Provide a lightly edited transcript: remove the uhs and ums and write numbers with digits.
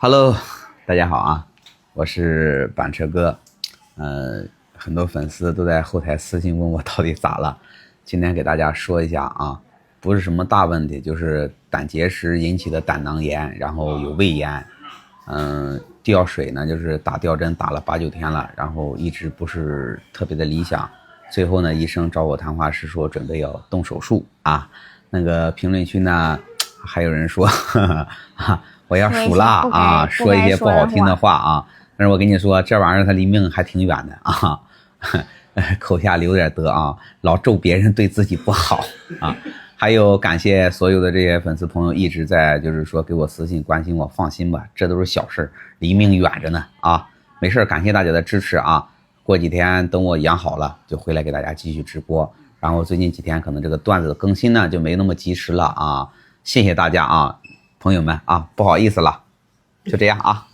Hello，大家好啊，我是板车哥。很多粉丝都在后台私信问我到底咋了，今天给大家说一下啊，不是什么大问题，就是胆结石引起的胆囊炎，然后有胃炎。吊水呢，就是打吊针打了8、9天了，然后一直不是特别的理想。最后呢，医生找我谈话是说准备要动手术啊。那个评论区呢，还有人说，我要数辣啊，说一些不好听的话啊。但是我跟你说，这玩意儿它离命还挺远的啊，口下留点德啊，老咒别人对自己不好啊。还有感谢所有的这些粉丝朋友一直在就是说给我私信关心我，放心吧，这都是小事，离命远着呢啊，没事，感谢大家的支持啊。过几天等我养好了就回来给大家继续直播，然后最近几天可能这个段子的更新呢就没那么及时了啊，谢谢大家啊，朋友们啊，不好意思了，就这样啊。